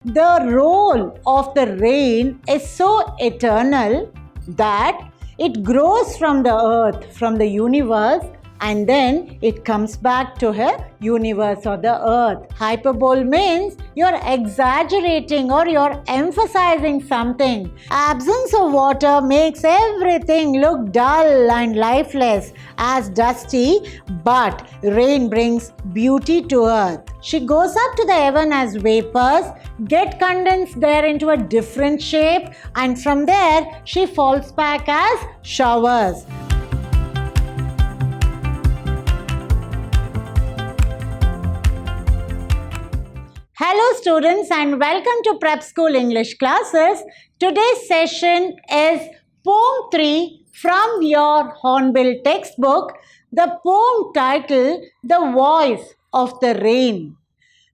The role of the rain is so eternal that it grows from the earth, from the universe, and then it comes back to her universe or the earth. Hyperbole means you're exaggerating or you're emphasizing something. Absence of water makes everything look dull and lifeless, as dusty, but rain brings beauty to earth. She goes up to the heaven as vapors, get condensed there into a different shape, and from there she falls back as showers. Hello students and welcome to Prep School English classes. Today's session is Poem 3 from your Hornbill textbook. The poem title, The Voice of the Rain.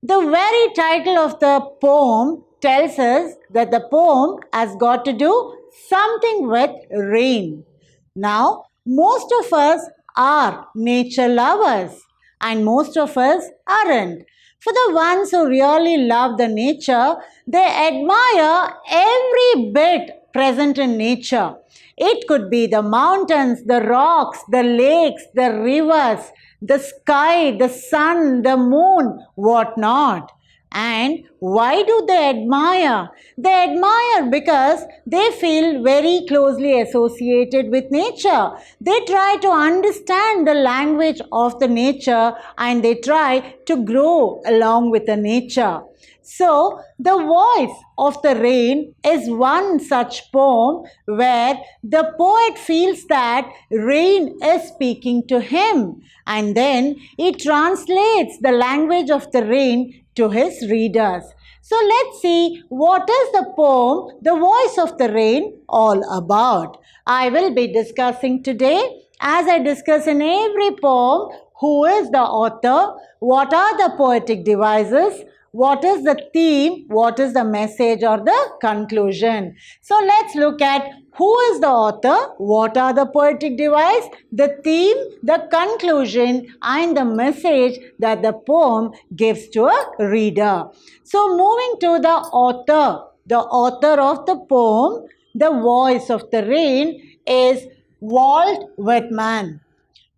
The very title of the poem tells us that the poem has got to do something with rain. Now, most of us are nature lovers and most of us aren't. For the ones who really love the nature, they admire every bit present in nature. It could be the mountains, the rocks, the lakes, the rivers, the sky, the sun, the moon, what not. And why do they admire? They admire because they feel very closely associated with nature. They try to understand the language of the nature and they try to grow along with the nature. So, the voice of the rain is one such poem where the poet feels that rain is speaking to him, and then he translates the language of the rain to his readers. So let's see what is the poem, The Voice of the Rain, all about. I will be discussing today, as I discuss in every poem, who is the author, what are the poetic devices, what is the theme, what is the message or the conclusion. So let's look at who is the author, what are the poetic device, the theme, the conclusion and the message that the poem gives to a reader. So moving to the author of the poem, The Voice of the Rain, is Walt Whitman.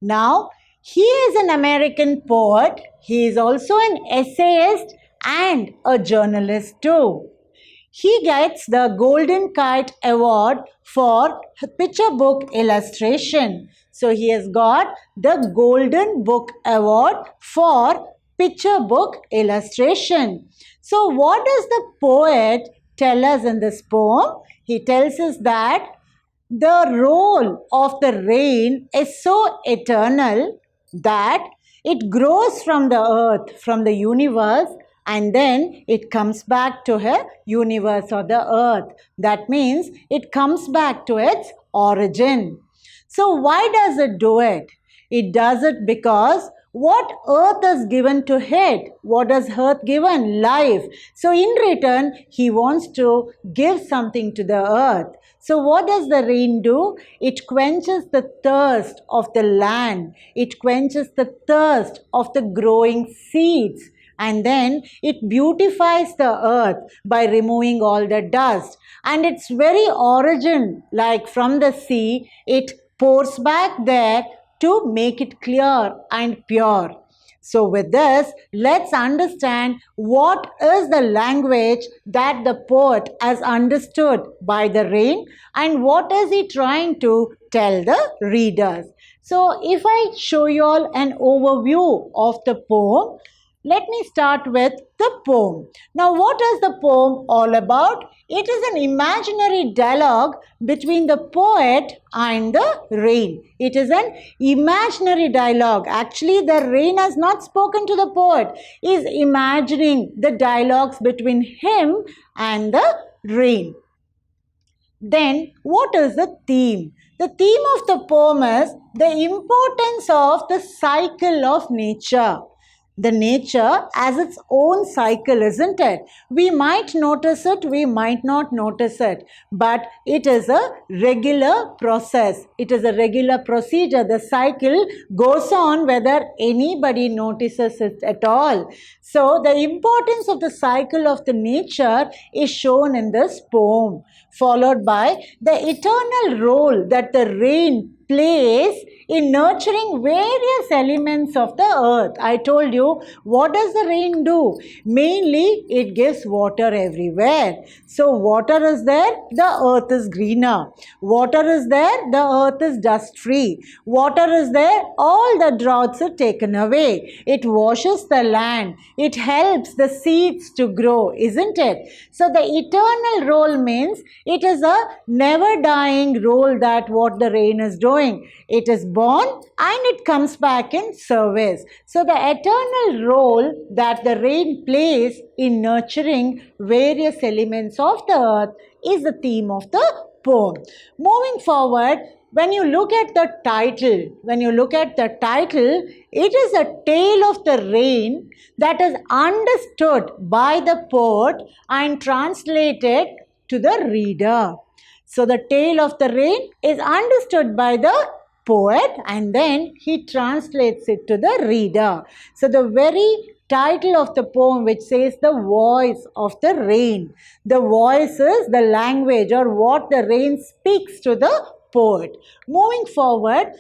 Now, he is an American poet. He is also an essayist and a journalist too. He gets the Golden Kite Award for picture book illustration. So he has got the Golden Book Award for picture book illustration. So what does the poet tell us in this poem? He tells us that the role of the rain is so eternal that it grows from the earth, from the universe, and then it comes back to her universe or the earth. That means it comes back to its origin. So why does it do it? It does it because what earth has given to it? What has earth given? Life. So in return, he wants to give something to the earth. So what does the rain do? It quenches the thirst of the land. It quenches the thirst of the growing seeds. And then it beautifies the earth by removing all the dust. And its very origin, like from the sea, it pours back there to make it clear and pure. So with this, let's understand what is the language that the poet has understood by the rain and what is he trying to tell the readers. So if I show you all an overview of the poem, let me start with the poem. Now, what is the poem all about? It is an imaginary dialogue between the poet and the rain. It is an imaginary dialogue. Actually, the rain has not spoken to the poet. He is imagining the dialogues between him and the rain. Then, what is the theme? The theme of the poem is the importance of the cycle of nature. the nature as its own cycle, isn't it? We might notice it, we might not notice it, but it is a regular process. It is a regular procedure. The cycle goes on whether anybody notices it at all. So the importance of the cycle of the nature is shown in this poem, followed by the eternal role that the rain plays in nurturing various elements of the earth. I told you, what does the rain do? Mainly, it gives water everywhere. So, water is there, the earth is greener. Water is there, the earth is dust free. Water is there, all the droughts are taken away. It washes the land. It helps the seeds to grow, isn't it? So, the eternal role means it is a never dying role that what the rain is doing. It is born and it comes back in service. So the eternal role that the rain plays in nurturing various elements of the earth is the theme of the poem. Moving forward, when you look at the title, it is a tale of the rain that is understood by the poet and translated to the reader. So the tale of the rain is understood by the poet and then he translates it to the reader. So the very title of the poem, which says the voice of the rain. The voice is the language or what the rain speaks to the poet. Moving forward,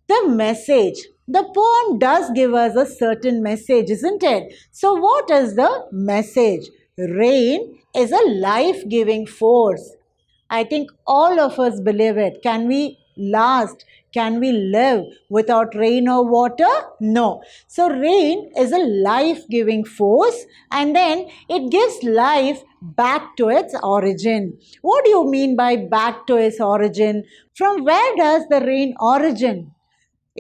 the message. The poem does give us a certain message, isn't it? So what is the message? Rain is a life-giving force. I think all of us believe it. Can we last? Can we live without rain or water? No. So rain is a life-giving force and then it gives life back to its origin. What do you mean by back to its origin? From where does the rain origin?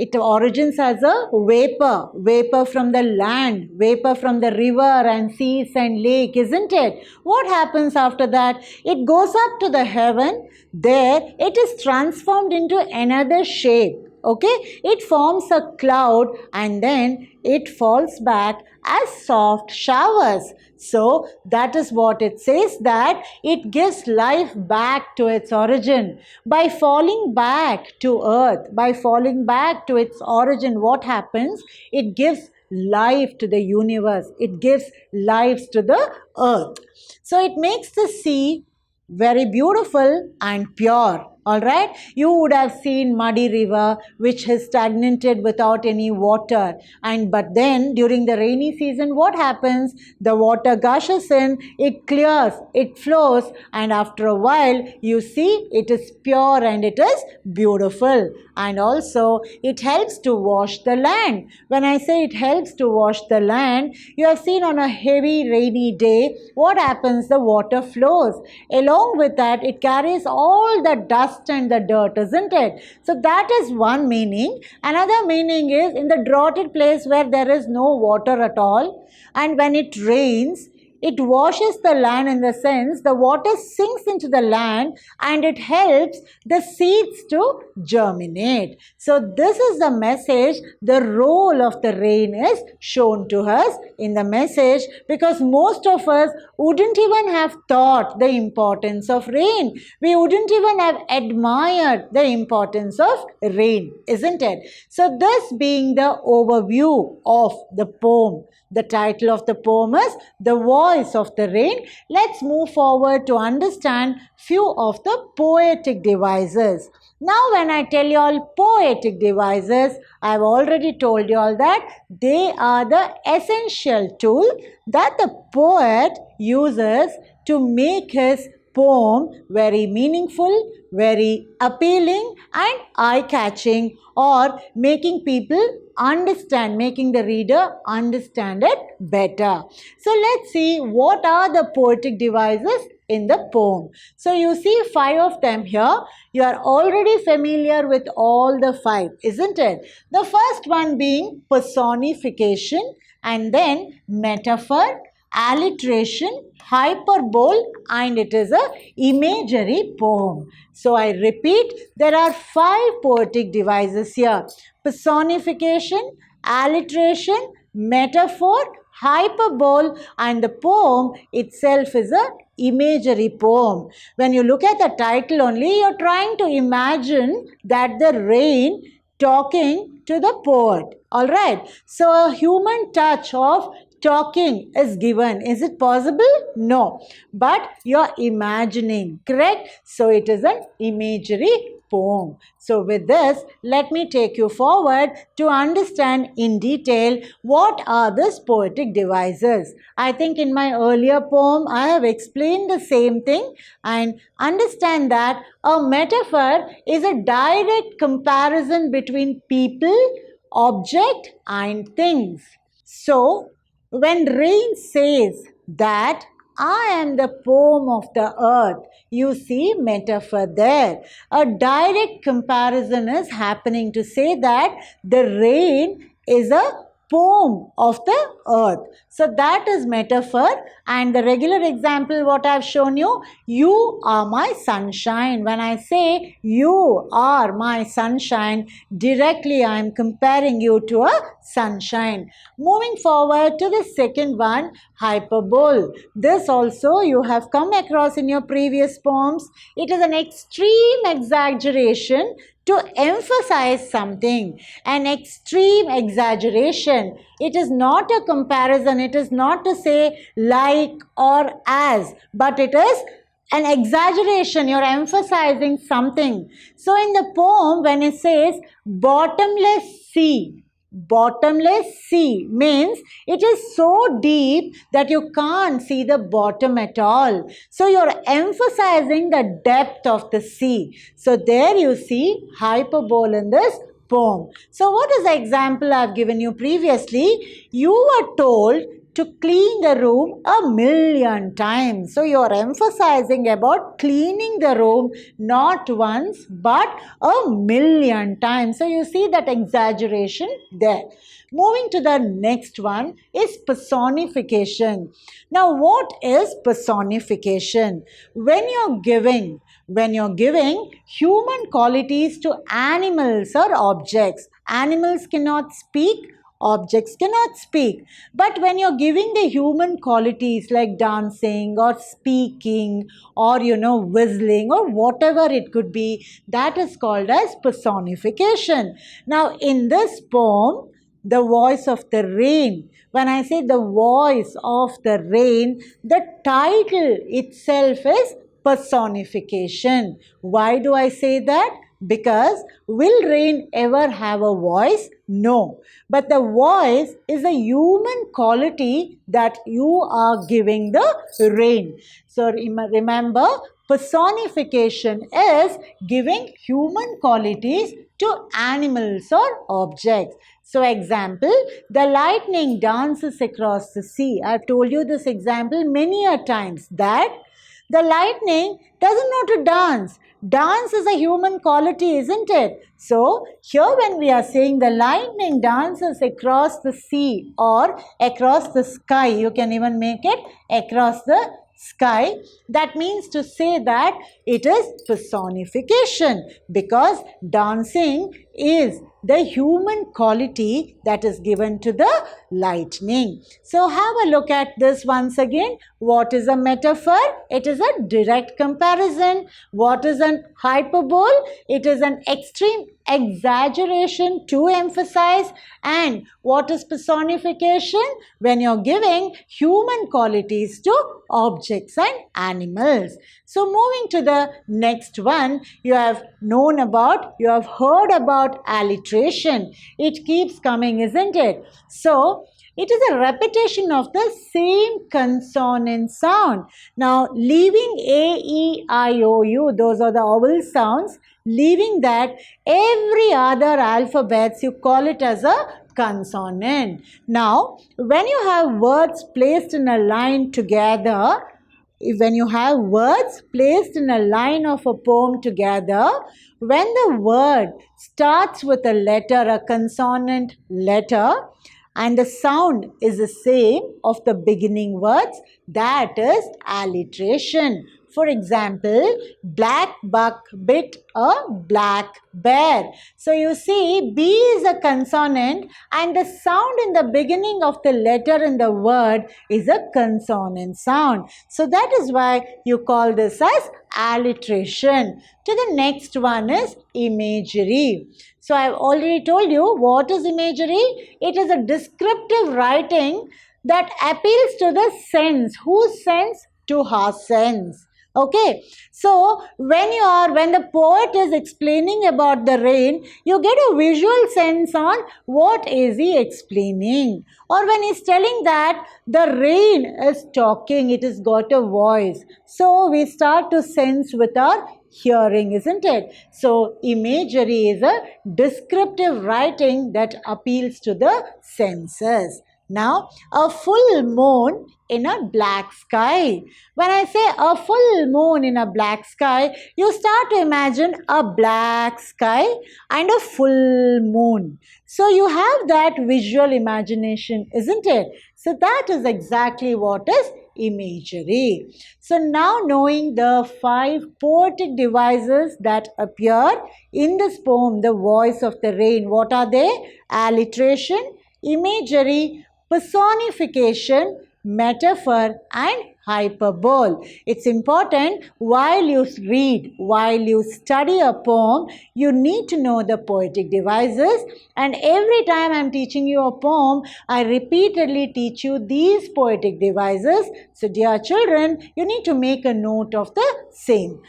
It origins as a vapor from the land, vapor from the river and seas and lake, isn't it? What happens after that? It goes up to the heaven. There, it is transformed into another shape. Okay, it forms a cloud and then it falls back as soft showers. So that is what it says, that it gives life back to its origin. By falling back to earth, by falling back to its origin, what happens? It gives life to the universe. It gives life to the earth. So it makes the sea very beautiful and pure. Alright, you would have seen muddy river which has stagnated without any water, and but then during the rainy season what happens? The water gushes in, it clears, it flows, and after a while you see it is pure and it is beautiful. And also it helps to wash the land. When I say it helps to wash the land, you have seen on a heavy rainy day what happens? The water flows. Along with that it carries all the dust and the dirt, isn't it? So that is one meaning. Another meaning is in the droughted place where there is no water at all, and when it rains, it washes the land, in the sense the water sinks into the land and it helps the seeds to germinate. So this is the message. The role of the rain is shown to us in the message, because most of us wouldn't even have thought the importance of rain. We wouldn't even have admired the importance of rain, isn't it? So this being the overview of the poem. The title of the poem is The Voice of the Rain. Let's move forward to understand few of the poetic devices. Now when I tell you all poetic devices, I have already told you all that they are the essential tool that the poet uses to make his poem very meaningful, very appealing and eye-catching, or making people understand, making the reader understand it better. So let's see what are the poetic devices in the poem. So you see 5 of them here. You are already familiar with all the 5, isn't it? The first one being personification, and then metaphor, alliteration, hyperbole, and it is a imagery poem. So I repeat, there are 5 poetic devices here: personification, alliteration, metaphor, hyperbole, and the poem itself is a imagery poem. When you look at the title only, you're trying to imagine that the rain talking to the poet. All right. So a human touch of talking is given. Is it possible? No. But you're imagining, correct? So it is an imagery poem. So with this, let me take you forward to understand in detail what are these poetic devices. I think in my earlier poem, I have explained the same thing, and understand that a metaphor is a direct comparison between people, object, and things. So when rain says that I am the poem of the earth, you see metaphor there. A direct comparison is happening to say that the rain is a poem of the earth. So that is metaphor. And the regular example what I have shown you, you are my sunshine. When I say you are my sunshine, directly I am comparing you to a sunshine. Moving forward to the second one, hyperbole. This also you have come across in your previous poems. It is an extreme exaggeration to emphasize something. An extreme exaggeration. It is not a comparison. It is not to say like or as, but it is an exaggeration. You're emphasizing something. So in the poem, when it says bottomless sea, bottomless sea means it is so deep that you can't see the bottom at all. So you're emphasizing the depth of the sea. So there you see hyperbole in this poem. So what is the example I've given you previously? You were told to clean the room 1,000,000 times. So you are emphasizing about cleaning the room not once but 1,000,000 times. So you see that exaggeration there. Moving to the next one is personification. Now what is personification? When you're giving human qualities to animals or objects, animals cannot speak, objects cannot speak. But when you're giving the human qualities like dancing or speaking or whistling or whatever it could be, that is called as personification. Now in this poem, the voice of the rain. When I say the voice of the rain, the title itself is personification. Why do I say that? Because will rain ever have a voice? No. But the voice is a human quality that you are giving the rain. So remember, personification is giving human qualities to animals or objects. So example, the lightning dances across the sea. I've told you this example many a times that the lightning doesn't know to dance. Dance is a human quality, isn't it? So here when we are saying the lightning dances across the sea or across the sky, you can even make it across the sky, that means to say that it is personification, because dancing is the human quality that is given to the lightning. So have a look at this once again. What is a metaphor? It is a direct comparison. What is an hyperbole? It is an extreme exaggeration to emphasize. And what is personification? When you're giving human qualities to objects and animals. So moving to the next one, you have heard about alliteration. It keeps coming, isn't it? So it is a repetition of the same consonant sound. Now, leaving A, E, I, O, U, those are the vowel sounds. Leaving that, every other alphabets, you call it as a consonant. Now, when you have words placed in a line together, when you have words placed in a line of a poem together, when the word starts with a letter, a consonant letter, and the sound is the same of the beginning words, that is alliteration. For example, black buck bit a black bear. So you see, B is a consonant and the sound in the beginning of the letter in the word is a consonant sound. So that is why you call this as alliteration. To the next one is imagery. So I have already told you what is imagery. It is a descriptive writing that appeals to the sense. Whose sense? To our sense. Okay, so when the poet is explaining about the rain, you get a visual sense on what is he explaining. Or when he's telling that the rain is talking, it has got a voice. So we start to sense with our hearing, isn't it? So imagery is a descriptive writing that appeals to the senses. Now, a full moon in a black sky. When I say a full moon in a black sky, you start to imagine a black sky and a full moon. So you have that visual imagination, isn't it? So that is exactly what is imagery. So now knowing the 5 poetic devices that appear in this poem, The Voice of the Rain, what are they? Alliteration, imagery, personification, metaphor and hyperbole. It's important while you read, while you study a poem, you need to know the poetic devices, and every time I'm teaching you a poem, I repeatedly teach you these poetic devices. So dear children, you need to make a note of the same.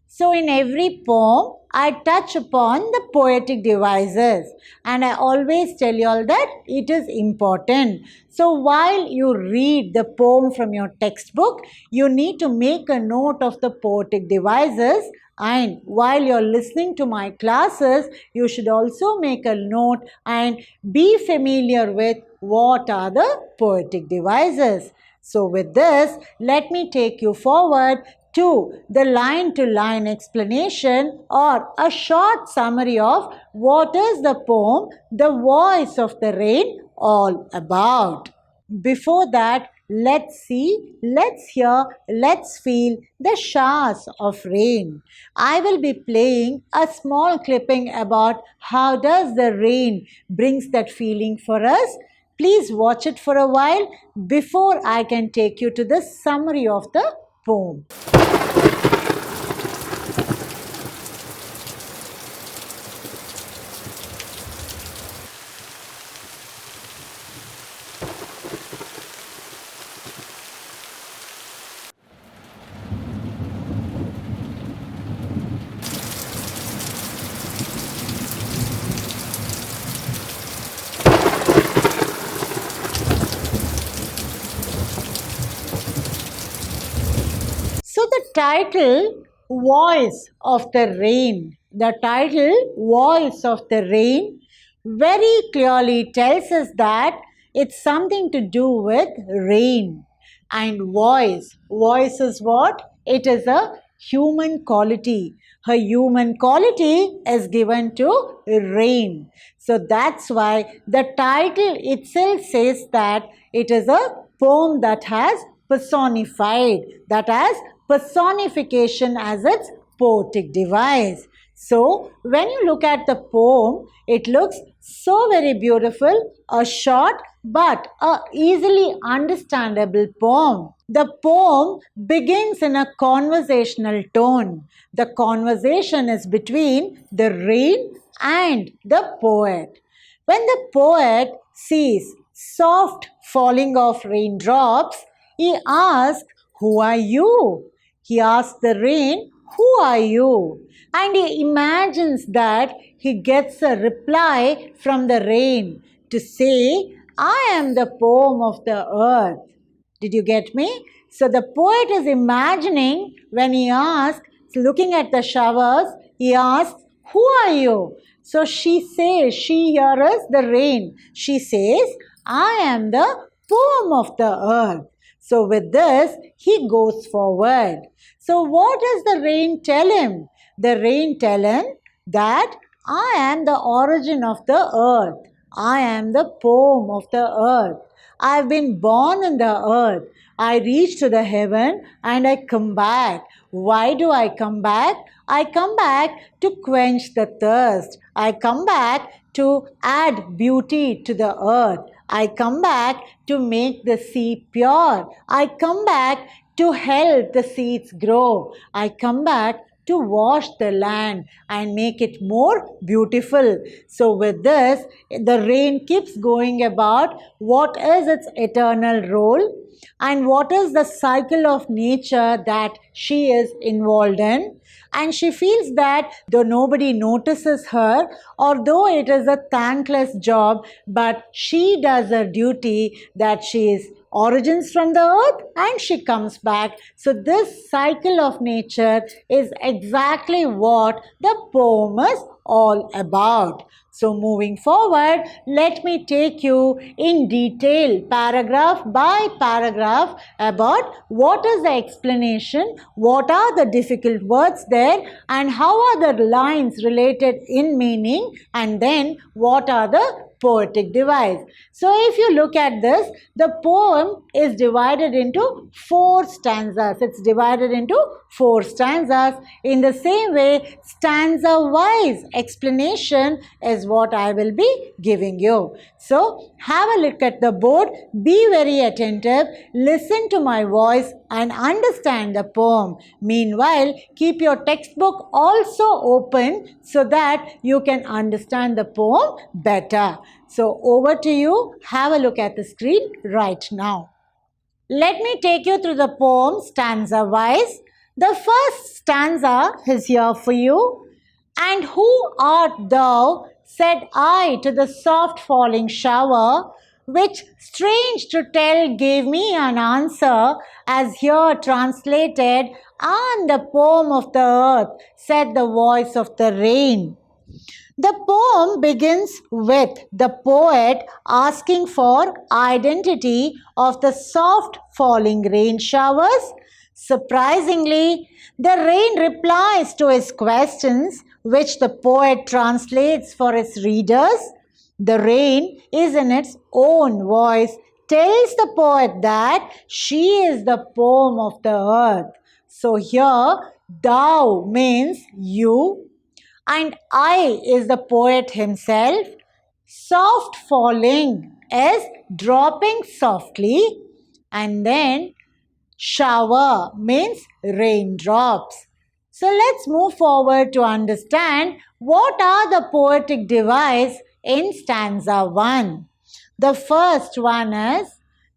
So in every poem, I touch upon the poetic devices, and I always tell you all that it is important. So while you read the poem from your textbook, you need to make a note of the poetic devices, and while you're listening to my classes, you should also make a note and be familiar with what are the poetic devices. So with this, let me take you forward to the line-to-line explanation or a short summary of what is the poem The Voice of the Rain all about. Before that, let's see, let's hear, let's feel the showers of rain. I will be playing a small clipping about how does the rain brings that feeling for us. Please watch it for a while before I can take you to the summary of the poem. So the title Voice of the Rain, very clearly tells us that it's something to do with rain. And voice is what? It is a human quality. Her human quality is given to rain. So that's why the title itself says that it is a poem that has personified, that has personification as its poetic device. So, when you look at the poem, it looks so very beautiful, a short but a easily understandable poem. The poem begins in a conversational tone. The conversation is between the rain and the poet. When the poet sees soft falling of raindrops, he asks, "Who are you?" He asks the rain, "Who are you?" And he imagines that he gets a reply from the rain to say, "I am the poem of the earth." Did you get me? So the poet is imagining when he asks, looking at the showers, he asks, "Who are you?" So she says, she hears the rain. She says, "I am the poem of the earth." So with this, he goes forward. So what does the rain tell him? The rain tell him that I am the origin of the earth. I am the poem of the earth. I've been born on the earth. I reach to the heaven and I come back. Why do I come back? I come back to quench the thirst. I come back to add beauty to the earth. I come back to make the sea pure. I come back to help the seeds grow. I come back to wash the land and make it more beautiful. So with this, the rain keeps going about what is its eternal role and what is the cycle of nature that she is involved in. And she feels that though nobody notices her, or though it is a thankless job, but she does her duty, that she is origins from the earth and she comes back. So this cycle of nature is exactly what the poem is all about. So moving forward, let me take you in detail, paragraph by paragraph, about what is the explanation, what are the difficult words there, and how are the lines related in meaning, and then what are the poetic device. So if you look at this, the poem is divided into 4 stanzas. It's divided into 4 stanzas. In the same way, stanza-wise explanation is what I will be giving you. So have a look at the board, be very attentive, listen to my voice and understand the poem. Meanwhile, keep your textbook also open so that you can understand the poem better. So over to you. Have a look at the screen right now. Let me take you through the poem stanza-wise. The first stanza is here for you. And who art thou, said I to the soft falling shower, which, strange to tell, gave me an answer, as here translated, "I'm the poem of the earth," said the voice of the rain. The poem begins with the poet asking for identity of the soft falling rain showers. Surprisingly, the rain replies to his questions, which the poet translates for his readers. The rain is in its own voice, tells the poet that she is the poem of the earth. So here, thou means you, and I is the poet himself. Soft falling is dropping softly, and then shower means raindrops. So let's move forward to understand what are the poetic device in stanza 1. The first one is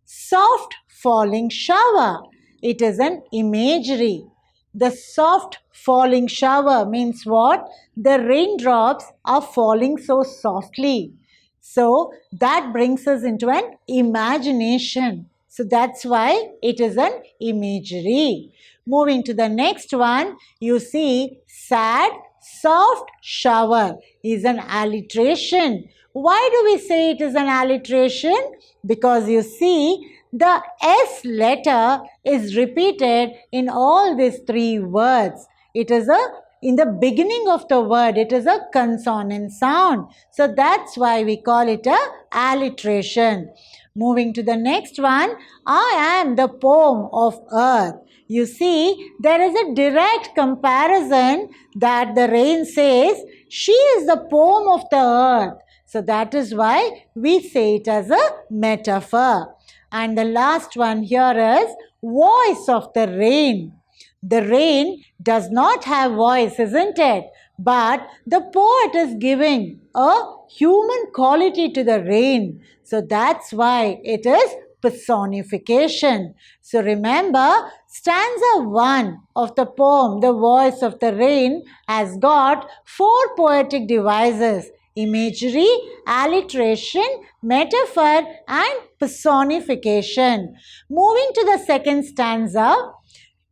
soft falling shower. It is an imagery. The soft falling shower means what? The raindrops are falling so softly. So that brings us into an imagination. So that's why it is an imagery. Moving to the next one, you see sad, soft shower is an alliteration. Why do we say it is an alliteration? Because you see, the S letter is repeated in all these 3 words. It is in the beginning of the word, it is a consonant sound. So that's why we call it a alliteration. Moving to the next one, I am the poem of earth. You see, there is a direct comparison that the rain says, she is the poem of the earth. So that is why we say it as a metaphor. And the last one here is voice of the rain. The rain does not have voice, isn't it? But the poet is giving a human quality to the rain. So that's why it is personification. So remember, stanza 1 of the poem, The Voice of the Rain, has got 4 poetic devices: imagery, alliteration, metaphor, and personification. Moving to the second stanza,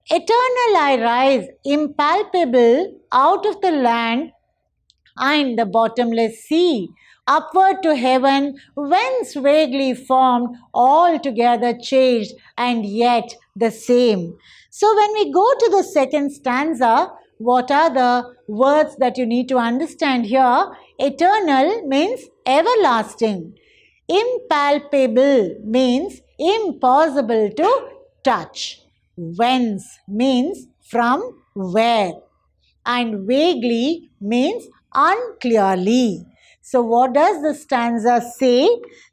eternal I rise, impalpable, out of the land and the bottomless sea, upward to heaven, whence vaguely formed, altogether changed, and yet the same. So when we go to the second stanza, what are the words that you need to understand here? Eternal means everlasting. Impalpable means impossible to touch. Whence means from where. And vaguely means unclearly. So what does the stanza say?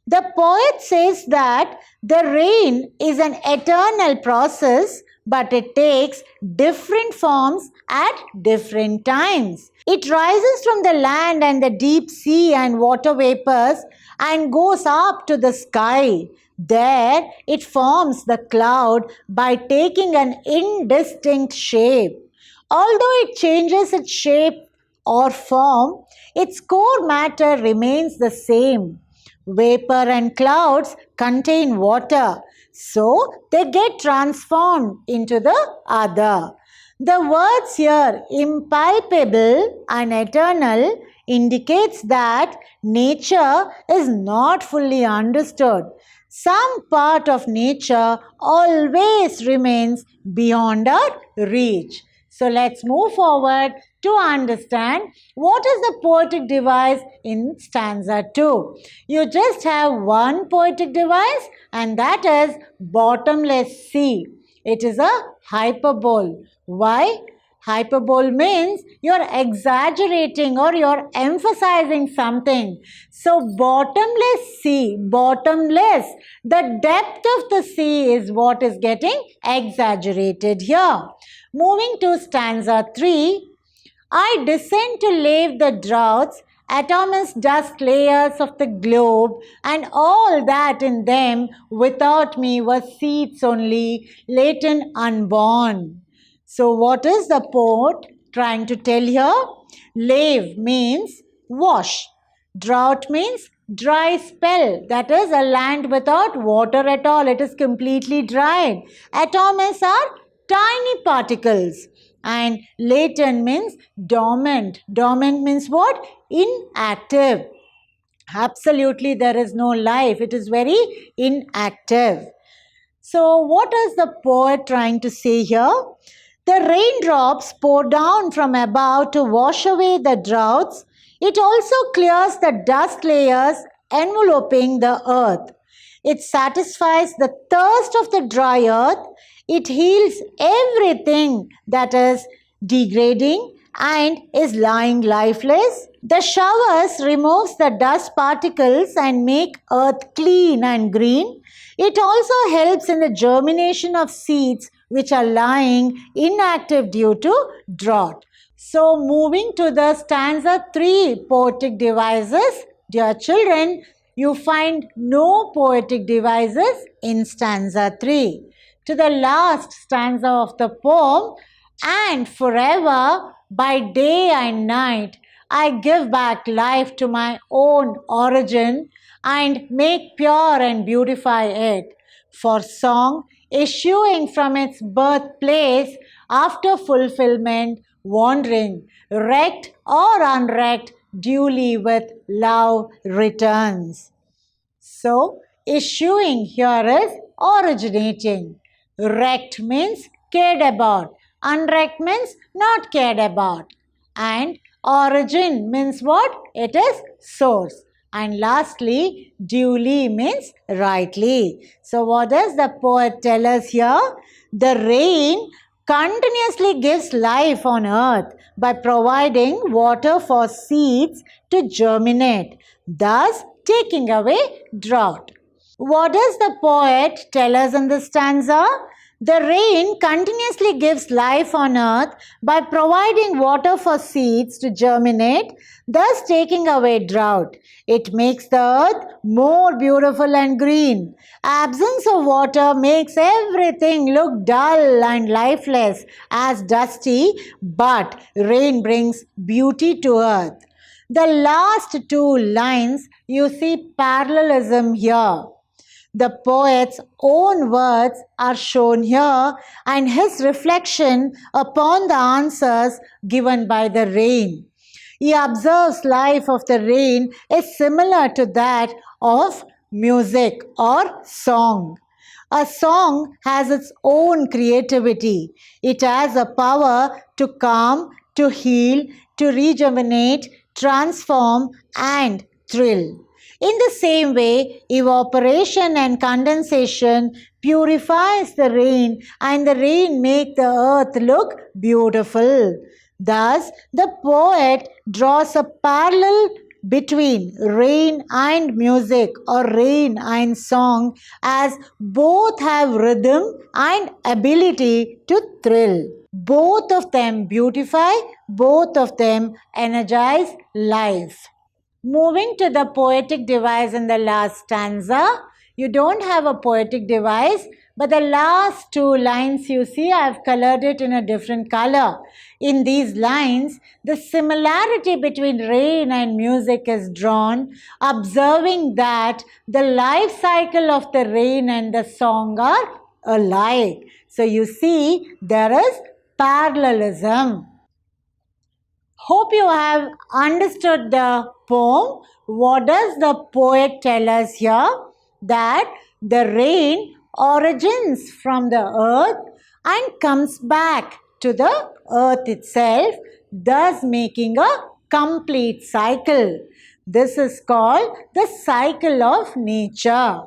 The poet says that the rain is an eternal process, but it takes different forms at different times. It rises from the land and the deep sea and water vapors and goes up to the sky. There it forms the cloud by taking an indistinct shape. Although it changes its shape or form, its core matter remains the same. Vapor and clouds contain water, so they get transformed into the other. The words here, impalpable and eternal, indicates that nature is not fully understood. Some part of nature always remains beyond our reach. So let's move forward to understand what is the poetic device in stanza 2. You just have one poetic device, and that is bottomless sea. It is a hyperbole. Why? Hyperbole means you're exaggerating or you're emphasizing something. So bottomless sea, bottomless, the depth of the sea is what is getting exaggerated here. Moving to stanza 3, I descend to lave the droughts, atomous dust layers of the globe, and all that in them without me was seeds only, latent unborn. So what is the poet trying to tell here? Lave means wash. Drought means dry spell. That is a land without water at all. It is completely dried. Atomous are tiny particles. And latent means dormant. Dormant means what? Inactive. Absolutely there is no life. It is very inactive. So what is the poet trying to say here? The raindrops pour down from above to wash away the droughts. It also clears the dust layers enveloping the earth. It satisfies the thirst of the dry earth. It heals everything that is degrading and is lying lifeless. The showers removes the dust particles and make earth clean and green. It also helps in the germination of seeds which are lying inactive due to drought. So moving to the stanza 3 poetic devices, dear children, you find no poetic devices in stanza 3. To the last stanza of the poem, and forever by day and night I give back life to my own origin and make pure and beautify it. For song issuing from its birthplace after fulfillment, wandering, wrecked or unwrecked, duly with love returns. So, issuing here is originating. Wrecked means cared about. Unwrecked means not cared about. And origin means what? It is source. And lastly, duly means rightly. So what does the poet tell us here? The rain continuously gives life on earth by providing water for seeds to germinate, thus taking away drought. What does the poet tell us in this stanza? The rain continuously gives life on earth by providing water for seeds to germinate, thus taking away drought. It makes the earth more beautiful and green. Absence of water makes everything look dull and lifeless as dusty, but rain brings beauty to earth. The last two lines, you see parallelism here. The poet's own words are shown here and his reflection upon the answers given by the rain. He observes life of the rain is similar to that of music or song. A song has its own creativity. It has a power to calm, to heal, to rejuvenate, transform and thrill. In the same way, evaporation and condensation purifies the rain and the rain makes the earth look beautiful. Thus, the poet draws a parallel between rain and music or rain and song, as both have rhythm and ability to thrill. Both of them beautify, both of them energize life. Moving to the poetic device in the last stanza, you don't have a poetic device, but the last two lines you see, I have colored it in a different color. In these lines, the similarity between rain and music is drawn, observing that the life cycle of the rain and the song are alike. So you see, there is parallelism. Hope you have understood the poem. What does the poet tell us here? That the rain origins from the earth and comes back to the earth itself, thus making a complete cycle. This is called the cycle of nature.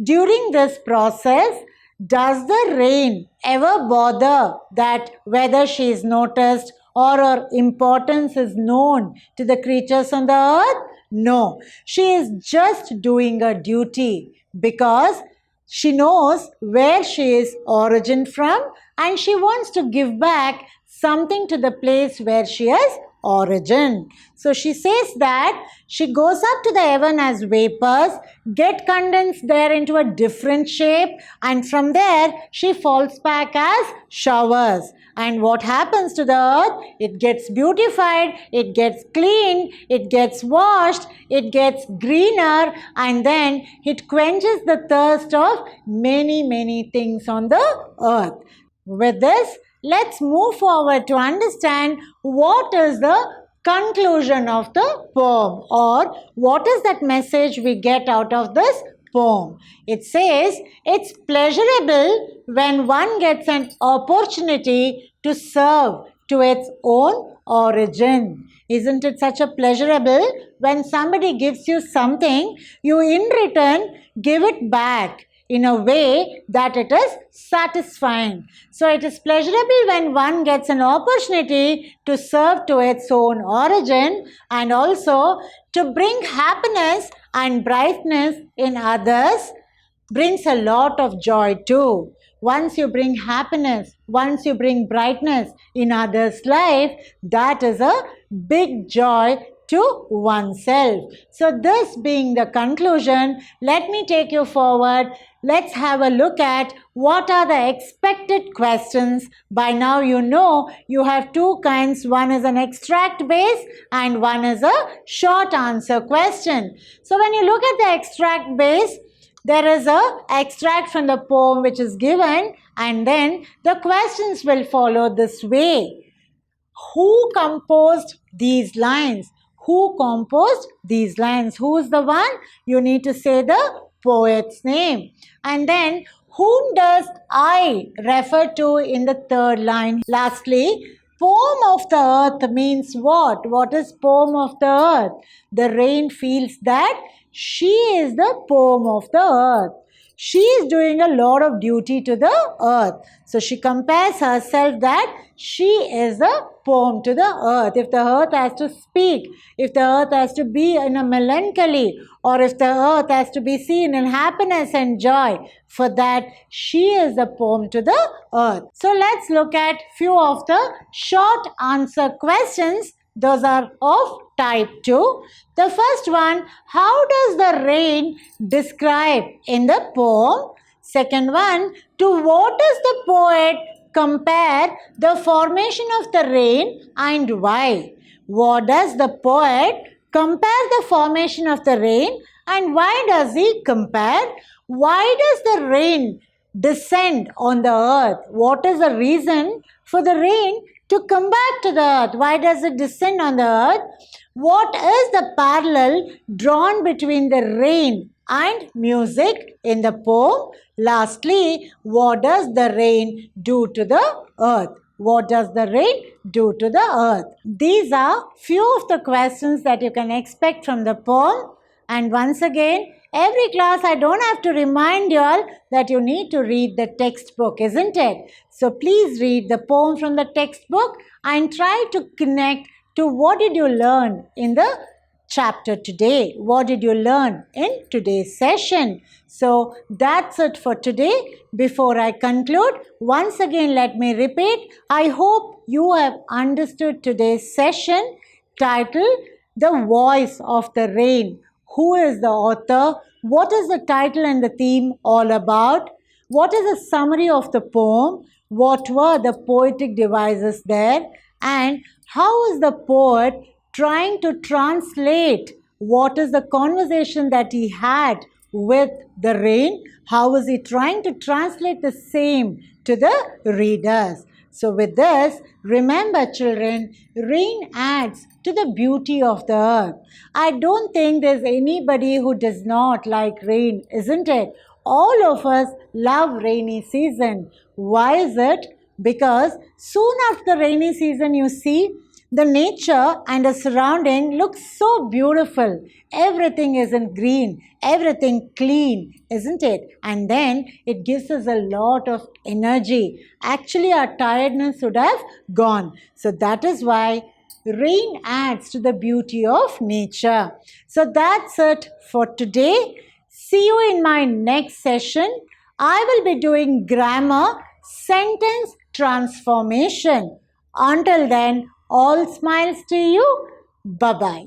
During this process, does the rain ever bother that whether she is noticed or her importance is known to the creatures on the earth? No, she is just doing her duty because she knows where she is origin from and she wants to give back something to the place where she has origin. So she says that she goes up to the heaven as vapors, get condensed there into a different shape, and from there she falls back as showers. And what happens to the earth? It gets beautified, it gets cleaned, it gets washed, it gets greener, and then it quenches the thirst of many things on the earth. With this, let's move forward to understand what is the conclusion of the poem, or what is that message we get out of this poem. It says, it's pleasurable when one gets an opportunity to serve to its own origin. Isn't it such a pleasurable when somebody gives you something, you in return give it back in a way that it is satisfying. So it is pleasurable when one gets an opportunity to serve to its own origin and also to bring happiness and brightness in others brings a lot of joy too. Once you bring happiness, once you bring brightness in others' life, that is a big joy to oneself. So this being the conclusion, let me take you forward. Let's have a look at what are the expected questions. By now you know you have two kinds. One is an extract base and one is a short answer question. So when you look at the extract base, there is a extract from the poem which is given, and then the questions will follow this way. Who composed these lines? Who composed these lines? Who is the one? You need to say the poet's name. And then, whom does I refer to in the third line? Lastly, poem of the earth means what? What is poem of the earth? The rain feels that she is the poem of the earth. She is doing a lot of duty to the earth. So she compares herself that she is a poem to the earth. If the earth has to speak, if the earth has to be in a melancholy, or if the earth has to be seen in happiness and joy, for that she is a poem to the earth. So let's look at few of the short answer questions. Those are of type 2. The first one, how does the rain describe in the poem? Second one, to what does the poet compare the formation of the rain and why? What does the poet compare the formation of the rain and why does he compare? Why does the rain descend on the earth? What is the reason for the rain to come back to the earth? Why does it descend on the earth? What is the parallel drawn between the rain and music in the poem? Lastly, what does the rain do to the earth? What does the rain do to the earth? These are few of the questions that you can expect from the poem. And once again, every class I don't have to remind you all that you need to read the textbook, isn't it? So please read the poem from the textbook and try to connect to what did you learn in the chapter today. What did you learn in today's session? So that's it for today. Before I conclude, once again let me repeat. I hope you have understood today's session titled The Voice of the Rain. Who is the author? What is the title and the theme all about? What is a summary of the poem? What were the poetic devices there? And how is the poet trying to translate what is the conversation that he had with the rain? How is he trying to translate the same to the readers? So with this, remember children, rain adds to the beauty of the earth. I don't think there's anybody who does not like rain, isn't it? All of us love rainy season. Why is it? Because soon after rainy season, you see, the nature and the surrounding looks so beautiful. Everything is in green, everything clean, isn't it? And then it gives us a lot of energy. Actually, our tiredness would have gone. So that is why rain adds to the beauty of nature. So that's it for today. See you in my next session. I will be doing grammar, sentence transformation. Until then, all smiles to you. Bye-bye.